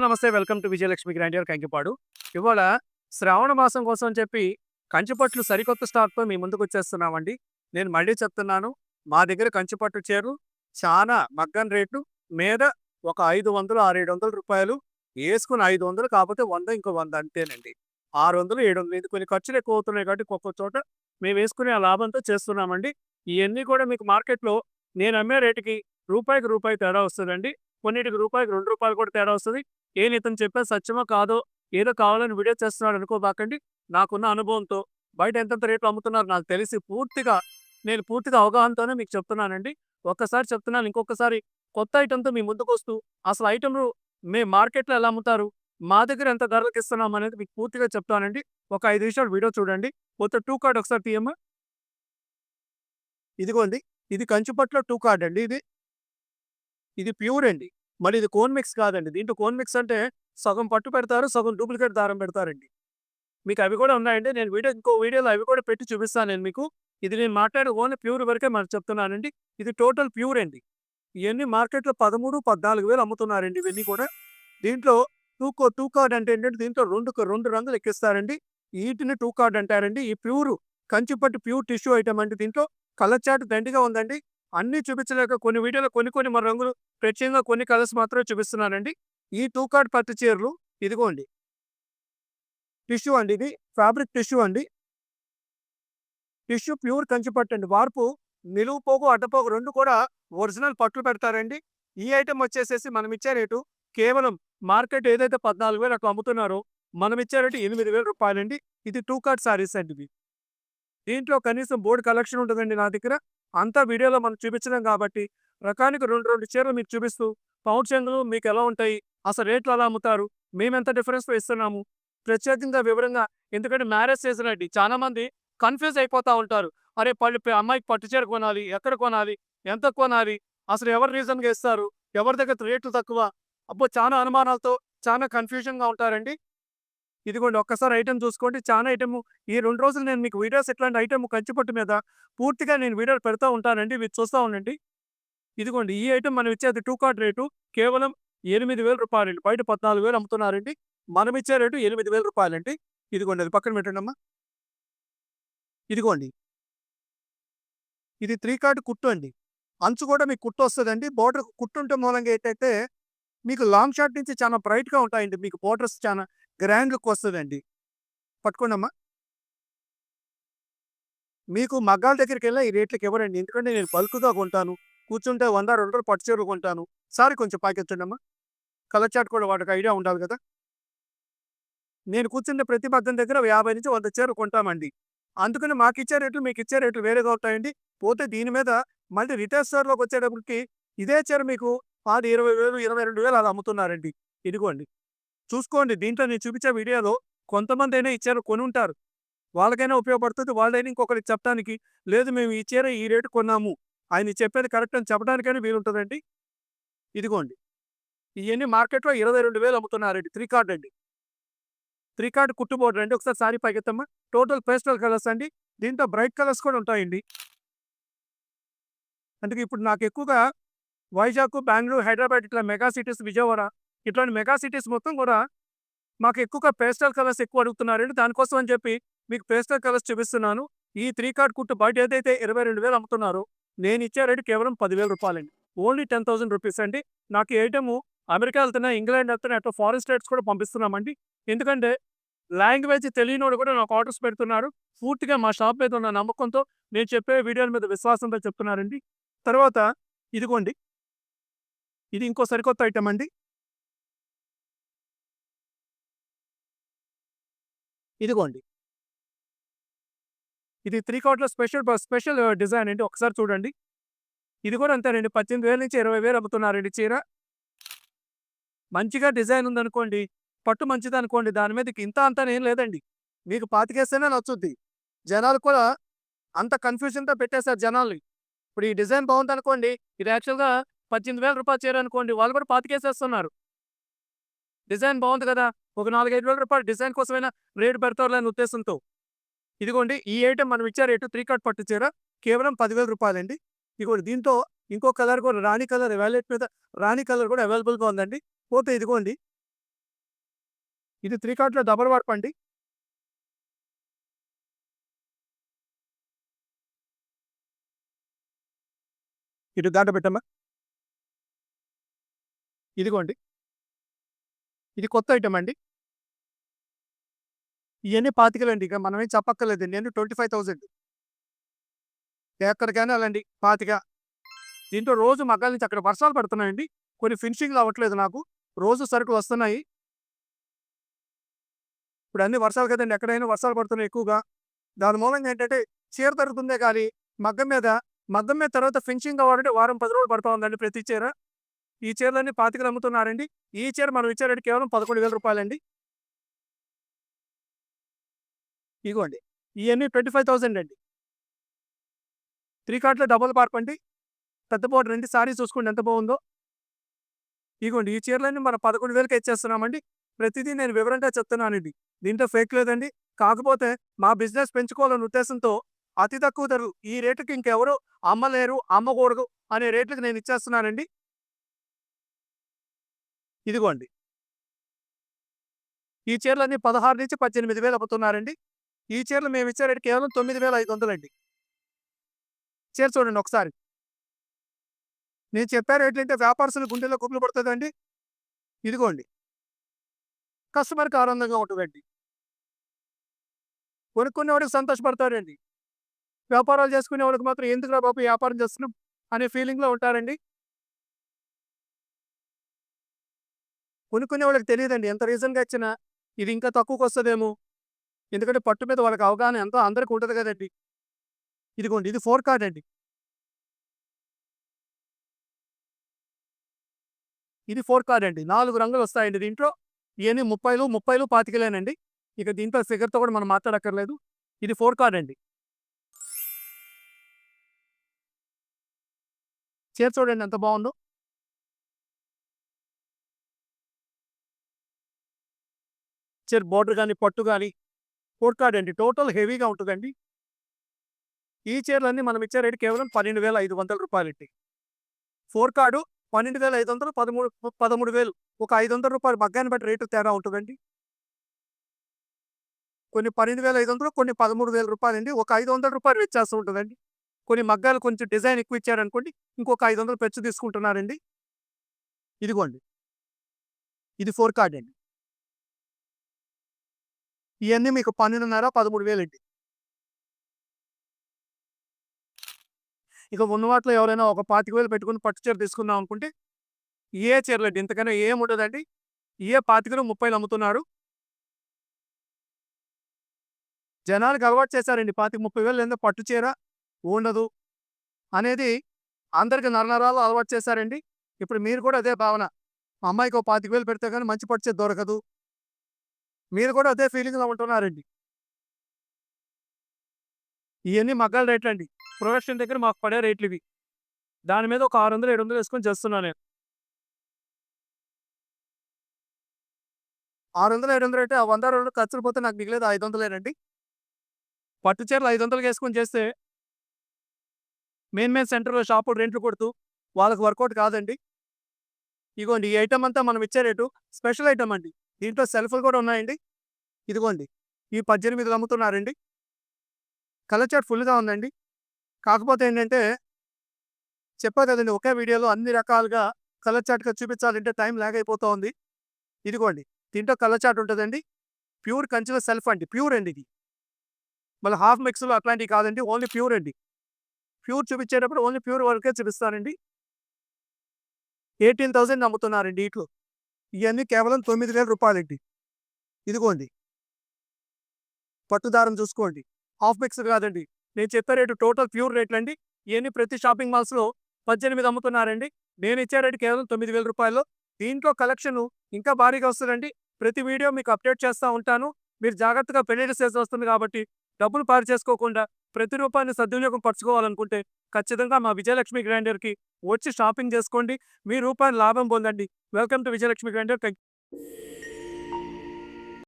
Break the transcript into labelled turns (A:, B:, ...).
A: నమస్తే. Welcome to Vijayalakshmi grandeur Kankipadu. ఇవాళ శ్రావణ మాసం కోసం అని చెప్పి కంచిపట్లు సరికొత్త స్టాక్‌తో మీ ముందుకొచ్చేస్తున్నామండి. నేను మళ్ళీ చెప్తున్నాను. మా దగ్గర కంచిపట్టు చీరలు చానా మగ్గం రేటు మీద ఒక 500, 600, 700 రూపాయలు యేసుకుని 500 కాపోతే 100 ఇంకో 100 అంతేనండి. 600, 700 ఇది కొన్ని ఖర్చులు ఎక్కువవుతున్నాయి కాబట్టి ఒక్కో చోట మేమేసుకునే ఆ లాభంతో చేస్తున్నామండి. ఇయన్నీ కూడా మీకు మార్కెట్‌లో నేను అమ్మే రేటుకి రూపాయికి రూపాయి తేడా వస్తదండి. కొన్నిటికి రూపాయికి రూ. 2 కూడా తేడా వస్తది. ఇతను చెప్పేది సత్యమో కాదో ఏదో కావాలని వీడియో చేస్తున్నాడు అనుకోబాకండి. నాకున్న అనుభవంతో బయట ఎంతెంత రేట్లు అమ్ముతున్నారో నాకు తెలిసి నేను పూర్తిగా అవగాహనతోనే మీకు చెప్తున్నానండి. ఒక్కసారి చెప్తున్నాను. ఇంకొకసారి కొత్త ఐటెమ్‌తో మీ ముందుకొస్తూ అసలు ఐటెమ్‌లు మార్కెట్‌లో ఎలా అమ్ముతారు? మా దగ్గర ఎంత ధరలకి ఇస్తున్నాం అనేది మీకు పూర్తిగా చెప్తానండి. ఒక 5 నిమిషాలు వీడియో చూడండి. పోతే 2 కార్డ్ ఒకసారి తీయమ్మా. ఇదిగోండి. ఇది కంచిపట్టులో 2 కార్డ్ అండి ఇది. ఇది ప్యూర్ అండి. మరి ఇది కోన్ మిక్స్ కాదండి. దీంట్లో కోన్ మిక్స్ అంటే సగం పట్టు పెడతారు, సగం డూప్లికేట్ దారం పెడతారండి. మీకు అవి కూడా ఉన్నాయండి. నేను ఇంకో వీడియోలో అవి కూడా పెట్టి చూపిస్తాను నేను మీకు. ఇది నేను మాట్లాడే ఓన్లీ ప్యూర్ వరకే చెప్తున్నానండి. ఇది టోటల్ ప్యూర్ అండి. ఇయన్నీ మార్కెట్‌లో 13, 14,000 అమ్ముతున్నారండి ఇవన్నీ కూడా. దీంట్లో టూ కార్డ్ అంటే ఏంటంటే దీంట్లో 2 రంగులు ఎక్కిస్తారండి. ఈటిని టూ కార్డ్ అంటారండి. ఈ ప్యూర్ కంచిపట్టు ప్యూర్ టిష్యూ ఐటెమ్ అండి దీంట్లో. కలర్ చార్ట్ దండిగా ఉందండి. అన్నీ చూపించలేక కొన్ని వీడియోలో కొన్ని రంగులు ప్రత్యేకంగా కొన్ని కలర్స్ మాత్రమే చూపిస్తున్నానండి. ఈ టూ కార్డ్ పట్టు చీరలు ఇదిగోండి. టిష్యూ అండి ఇది. ఫ్యాబ్రిక్ టిష్యూ అండి. టిష్యూ ప్యూర్ కంచి పట్టండి. వార్పు నిలువు పోగు, అడ్డపోగు 2 కూడా ఒరిజినల్ పట్లు పెడతారండి. ఈ ఐటెమ్ వచ్చేసేసి మనమిచ్చే రేటు కేవలం మార్కెట్ ఏదైతే 14,000 అట్లా అమ్ముతున్నారో మనమిచ్చే రేటు రూ. 8,000 ఇది టూ కార్డ్ సారీస్ అండి ఇవి. దీంట్లో కనీసం బోలెడు కలెక్షన్ ఉంటదండి నా దగ్గర. అంతా వీడియోలో మనం చూపించలేం కాబట్టి రకానికి 2 చీరలు మీకు చూపిస్తూ పౌండ్ చెంగులు మీకెలా ఉంటాయి? అసలు రేట్లు ఎలా అమ్ముతారు? మేమెంత డిఫరెన్స్‌లో ఇస్తున్నాము? ప్రత్యేకంగా వివరంగా ఎందుకంటే మ్యారేజ్ సీజన్ అండి. చాలా మంది కన్‌ఫ్యూజ్ అయిపోతా ఉంటారు. అరే! అమ్మాయికి పట్టు చీర కొనాలి. ఎక్కడ కొనాలి? ఎంత కొనాలి? అసలు ఎవరు రీజన్‌గా ఇస్తారు? ఎవరి దగ్గర రేట్లు తక్కువ? అబ్బో! చానా అనుమానాలతో చానా కన్‌ఫ్యూజన్‌గా ఉంటారండి. ఇదిగోండి ఒక్కసారి ఐటెమ్ చూసుకోండి. చానా ఐటెము ఈ 2 రోజులు నేను మీకు వీడియోస్ ఇట్లాంటి ఐటెమ్ కంచిపట్టు మీద పూర్తిగా నేను వీడియోలు పెడతా ఉంటానండి. మీరు చూస్తా ఉండండి. ఇదిగోండి ఈ ఐటెమ్ మనం ఇచ్చేది టూ కార్డ్ రేటు కేవలం రూ. 8,000 బయట 14,000 అమ్ముతున్నారండి. మనమిచ్చే రేటు రూ. 8,000 ఇదిగోండి అది పక్కన పెట్టండమ్మా. ఇదిగోండి. ఇది 3 కార్డ్ కుట్టు అండి. అంచు కూడా మీకు కుట్టొస్తదండి. బోర్డర్ కుట్టుంటే మూలంగా ఏంటంటే మీకు లాంగ్ షార్ట్ నుంచి చాలా బ్రైట్‌గా ఉంటాయండి. మీకు బోర్డర్స్ చానా గ్రాండ్ లుక్ వస్తదండి. పట్టుకోండమ్మా. మీకు మగ్గాల దగ్గరికెళ్ళినా ఈ రేట్లకి ఇవ్వరండి. ఎందుకంటే నేను బల్క్‌గా కొంటాను. కూర్చుంటే 100, 200 పట్టు చీరలు కొంటాను. సారీ కొంచెం పైకెత్తండమ్మా. కలర్ చార్ట్ కూడా వాటికి ఐడియా ఉండాలి కదా! నేను కూర్చున్న ప్రతి మగ్గం దగ్గర 50-100 చీరలు కొంటామండి. అందుకని మాకిచ్చే రేట్లు మీకిచ్చే రేట్లు వేరేగా ఉంటాయండి. పోతే దీని మీద మళ్ళీ రిటైల్ స్టోర్‌లోకొచ్చేటప్పటికి ఇదే చీర మీకు 20,000, 22,000 అలా అమ్ముతున్నారండి. ఇదిగోండి. చూసుకోండి దీంట్లో నేను చూపించే వీడియోలో కొంతమందైనా ఈ చీర కొనుంటారు. వాళ్ళకైనా ఉపయోగపడుతుంది. వాళ్ళైనా ఇంకొకరికి చెప్పడానికి, లేదు మేము ఈ చీర ఈ రేటుకి కొన్నాము. ఆయన చెప్పేది కరెక్ట్ అని చెప్పడానికైనా వీలుంటదండి. ఇదిగోండి. ఇయన్నీ మార్కెట్‌లో 22,000 అమ్ముతున్నారండి. 3 కార్డ్ అండి. 3 కార్డ్ కుట్టు బోర్డర్ అండి. ఒకసారి సారీ పైకెత్తమ్మా. టోటల్ పేస్టల్ కలర్స్ అండి. దీంట్లో బ్రైట్ కలర్స్ కూడా ఉంటాయండి. అందుకే ఇప్పుడు నాకు ఎక్కువగా వైజాగ్, బెంగుళూరు, హైదరాబాద్ ఇట్లా మెగా సిటీస్, విజయవాడ ఇట్లాంటి మెగా సిటీస్ మొత్తం కూడా మాకు ఎక్కువగా పేస్టల్ కలర్స్ ఎక్కువ అడుగుతున్నారండి. దానికోసం అని చెప్పి మీకు పేస్టల్ కలర్స్ చూపిస్తున్నాను. ఈ 3 కార్డ్ కుట్టు బయట ఏదైతే 22,000 అమ్ముతున్నారో నేనిచ్చే రేటు కేవలం రూ. 10,000 ఓన్లీ 10,000 రూపీస్ అండి. నాకు ఈ ఐటెము అమెరికా ఎళ్తున్నా, ఇంగ్లాండ్ ఎళ్తున్నా అట్లా ఫారిన్ స్టేట్స్ కూడా పంపిస్తున్నామండి. ఎందుకంటే లాంగ్వేజ్ తెలియనోడు కూడా నాకు ఆర్డర్స్ పెడుతున్నారు. పూర్తిగా మా షాప్ మీద ఉన్న నమ్మకంతో నేను చెప్పే వీడియోల మీద విశ్వాసంతో చెప్తున్నారండి. తర్వాత ఇదిగోండి. ఇది ఇంకో సరికొత్త ఐటెమ్ అండి. ఇదిగోండి. ఇది 3 కార్డ్‌లో స్పెషల్ డిజైన్ అండి. ఒకసారి చూడండి. ఇది కూడా అంతేనండి. 18,000-20,000 అమ్ముతున్నారండి చీర. మంచిగా డిజైన్ ఉందనుకోండి, పట్టు మంచిదనుకోండి, దాని మీదకి ఇంత అంత అని ఏం లేదండి. మీకు పాతికేస్తేనే నచ్చుద్ది. జనాలు కూడా అంత కన్‌ఫ్యూజన్‌తో పెట్టేసారు జనాల్ని. ఇప్పుడు ఈ డిజైన్ బావుందనుకోండి, ఇది యాక్చువల్‌గా రూ. 18,000 చీర అనుకోండి, వాళ్ళు కూడా పాతికేసేస్తున్నారు. డిజైన్ బావుంది కదా! ఒక రూ. 4, 5,000 డిజైన్ కోసమైనా రేట్ పెడతారులే అనే ఉద్దేశంతో. ఇదిగోండి ఈ ఐటెమ్ మనం ఇచ్చే రేటు 3 కట్ పట్టు చీర కేవలం రూ. 10,000 ఇదిగోండి దీంతో ఇంకో కలర్ కూడా రాణి కలర్ వాలెట్ మీద రాణి కలర్ కూడా అవైలబుల్‌గా ఉందండి. పోతే ఇదిగోండి ఇది 3 కార్ట్‌లో డబుల్ వార్ప్ అండి. ఇటు గంట పెట్టమ్మా. ఇదిగోండి. ఇది కొత్త ఐటెమ్ అండి. ఇయన్నీ 25,000 అండి. ఇక మనమేం చెప్పక్కర్లేదండి. అన్నీ 25,000 ఎక్కడికైనా ఎళ్ళండి 25. దీంట్లో రోజు మగ్గాల నుంచి అక్కడ వర్షాలు పడుతున్నాయండి. కొన్ని ఫినిషింగ్‌లో అవ్వట్లేదు నాకు. రోజు సరుకులు వస్తున్నాయి. ఇప్పుడు అన్ని వర్షాలు కదండీ! ఎక్కడైనా వర్షాలు పడుతున్నాయి ఎక్కువగా. దాని మూలంగా ఏంటంటే చీర దొరుకుతుందే గానీ, మగ్గం మీద మగ్గం మీద తర్వాత ఫినిషింగ్ అవ్వాలంటే వారం, 10 రోజులు పడతా ఉందండి ప్రతి చీర. ఈ చీరలన్నీ 25కి అమ్ముతున్నారండి. ఈ చీర మనం ఇచ్చే రేట్ కేవలం రూ. 11,000 ఇగోండి. ఇయన్నీ 25,000 అండి. 3 కార్ట్‌లో డబుల్ వార్ప్ అండి. పెద్ద బోర్డర్ అండి. సారీ చూసుకోండి ఎంత బావుందో. ఇగోండి ఈ చీరలన్నీ మనం 11,000కే ఇచ్చేస్తున్నామండి. ప్రతిదీ నేను వివరంగా చెప్తున్నానండి. దీంట్లో ఫేక్ లేదండి. కాకపోతే మా బిజినెస్ పెంచుకోవాలనే ఉద్దేశంతో అతి తక్కువ ధరలు ఈ రేటుకి ఇంకెవరు అమ్మలేరు, అమ్మకూడదు అనే రేట్లకి నేను ఇచ్చేస్తున్నానండి. ఇదిగోండి. ఈ చీరలన్నీ 16,000-18,000 అమ్ముతున్నారండి. ఈ చీరలు మేమిచ్చే రేట్ కేవలం 9,500 అండి. చీర చూడండి ఒకసారి. నేను చెప్పే రేట్లంటే వ్యాపారస్తుల గుండెల్లో గుబులు పడతదండి. ఇదిగోండి. కస్టమర్‌కి ఆనందంగా ఉంటదండి. కొనుక్కునేవాడికి సంతోషపడతాడండి. వ్యాపారాలు చేసుకునేవాళ్ళకి మాత్రం ఎందుకురా బాబు వ్యాపారం చేస్తున్నాం అనే ఫీలింగ్‌లో ఉంటారండి. కొనుక్కునేవాళ్ళకి తెలీదండి. ఎంత రీజన్‌గా ఇచ్చినా ఇది ఇంకా తక్కువకొస్తదేమో. ఎందుకంటే పట్టు మీద వాళ్ళకి అవగాహన ఎంతో అందరికి ఉంటది కదండీ. ఇదిగోండి ఇది 4 కార్డ్ అండి. ఇది 4 కార్డ్ అండి. 4 రంగులొస్తాయండి దీంట్లో. ఇయన్నీ 30లు, 25నండి. ఇక దీంట్లో ఫిగర్‌తో కూడా మనం మాట్లాడక్కర్లేదు. ఇది 4 కార్డ్ అండి. చీర చూడండి ఎంత బావుందో. చీర బోర్డర్ గాని, పట్టు గాని 4 కార్డ్ అండి. టోటల్ హెవీగా ఉంటదండి. ఈ చీరలన్నీ మనం ఇచ్చే రేట్ కేవలం రూ. 12,500 అండి. 4 కార్డు 12,500 13,000 ఒక రూ. 500 మగ్గాన్ని బట్టి రేటు తేడా ఉంటదండి. కొన్ని 12,500 కొన్ని రూ. 13,000 అండి. ఒక రూ. 500 వ్యత్యాసం ఉంటదండి. కొన్ని మగ్గాలు కొంచెం డిజైన్ ఎక్కువ ఇచ్చారనుకోండి, ఇంకొక 500 పెచ్చు తీసుకుంటున్నారండి. ఇదిగోండి. ఇది 4 కార్డ్ అండి. ఇయన్నీ మీకు 12,500 13,000 అండి. ఇక ఉన్న వాటిలో ఎవరైనా ఒక 25,000 పెట్టుకొని పట్టు చీర తీసుకుందాం అనుకుంటే, ఇయే చీరలండి. ఇంతకన్నా ఏముండదండి. ఇయే 25, 30 అమ్ముతున్నారు. జనాలకి అలవాటు చేశారండి. 25, 30,000 లేనిదే పట్టు చీర ఉండదు అనేది అందరికి నరనరాల్లో అలవాటు చేశారండి. ఇప్పుడు మీరు కూడా అదే భావన. మా అమ్మాయికి ఓ 25,000 పెడితే గాని మంచి పట్టు చీర దొరకదు. మీరు కూడా అదే ఫీలింగ్‌లో ఉంటున్నారండి. ఇయన్నీ మగ్గాల రేట్లండి. ప్రొడక్షన్ దగ్గర మాకు పడే రేట్లివి. దాని మీద ఒక 600, 700 ఏసుకొని చేస్తున్నా నేను. 600, 700 అంటే ఆ 100, 200 ఖర్చులు పోతే నాకు మిగిలేది 500 పట్టు చీరలు 500కి ఏసుకొని చేస్తే మెయిన్ సెంటర్‌లో షాపులు రెంట్లు కొడుతూ వాళ్ళకి వర్కౌట్ కాదండి. ఇగోండి ఈ ఐటెమ్ అంతా మనం ఇచ్చే రేటు స్పెషల్ ఐటెమ్ అండి. దీంట్లో సెల్ఫ్‌లు కూడా ఉన్నాయండి. ఇదిగోండి. ఈ 18 అమ్ముతున్నారండి. కలర్ చార్ట్ ఫుల్‌గా ఉందండి. కాకపోతే ఏంటంటే చెప్పా కదండీ ఒకే వీడియోలో అన్ని రకాలుగా కలర్ చార్ట్‌గా చూపించాలంటే టైం లాగ్ అయిపోతా ఉంది. ఇదిగోండి. దీంట్లో కలర్ చార్ట్ ఉంటదండి. ప్యూర్ కంచిలో సెల్ఫ్ అండి. ప్యూర్ అండి ఇది. మళ్ళీ హాఫ్ మిక్స్‌లు అట్లాంటివి కాదండి. ఓన్లీ ప్యూర్ అండి. ప్యూర్ చూపించేటప్పుడు ఓన్లీ ప్యూర్ వరకే చూపిస్తానండి. 18,000 అమ్ముతున్నారండి ఈట్లు. ఇయన్నీ కేవలం రూ. 9,000 ఇదిగోండి. పట్టు దారం చూసుకోండి. హాఫ్ మిక్స్ కాదండి. నేను చెప్పే రేటు టోటల్ ప్యూర్ రేట్లండి. ఇయన్నీ ప్రతి షాపింగ్ మాల్స్‌లో 18 అమ్ముతున్నారండి. నేనిచ్చే రేటు కేవలం రూ. 9,000. దీంట్లో కలెక్షను ఇంకా భారీగా వస్తదండి. ప్రతి వీడియో మీకు అప్డేట్ చేస్తా ఉంటాను. మీరు జాగ్రత్తగా పెళ్ళిళ్ళ సీజన్ వస్తుంది కాబట్టి డబ్బులు పాడు చేసుకోకుండా ప్రతి రూపాయిని సద్వినియోగం పరుచుకోవాలనుకుంటే ఖచ్చితంగా మా విజయలక్ష్మి గ్రైండర్‌కి వచ్చి షాపింగ్ చేసుకోండి. మీ రూపాయిని లాభం పొందండి. Welcome to Vijayalakshmi grinder. Thank